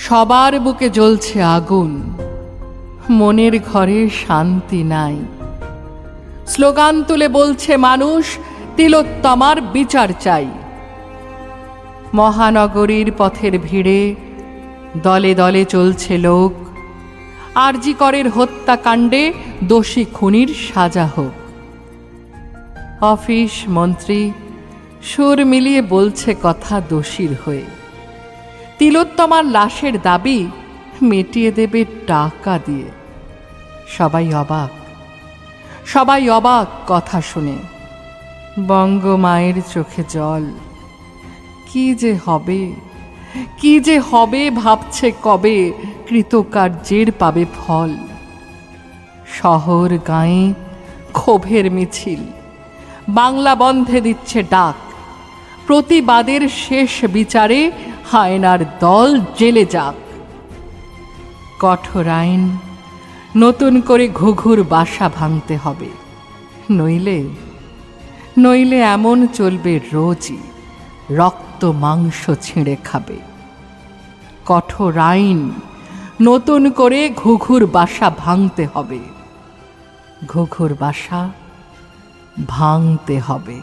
সবার বুকে জ্বলছে আগুন, মনের ঘরে শান্তি নাই। স্লোগান তুলে বলছে মানুষ, তিলোত্তমার বিচার চাই। মহানগরীর পথের ভিড়ে দলে দলে চলছে লোক, আরজি করের হত্যাকাণ্ডে দোষী খুনির সাজা হোক। অফিস মন্ত্রী সুর মিলিয়ে বলছে কথা দোষীর হয়ে। তিলোত্তমার লাশের দাবি মিটিয়ে দেবে টাকা দিয়ে। সবাই অবাক কথা শুনে। বঙ্গমায়ের চোখে জল। কি যে হবে ভাবছে কবে কৃতকার্যের পাবে ফল। শহর গাঁয়ে ক্ষোভের মিছিল, বাংলা বন্ধে দিচ্ছে ডাক। প্রতিবাদের শেষ বিচারে হায়নার দল জেলে যাক। কঠোর আইন, নতুন করে ঘুঘুর বাসা ভাঙতে হবে। নইলে এমন চলবে রোজই, রক্ত মাংস ছিঁড়ে খাবে। কঠোর আইন, নতুন করে ঘুঘুর বাসা ভাঙতে হবে। ঘুঘুর বাসা ভাঙতে হবে।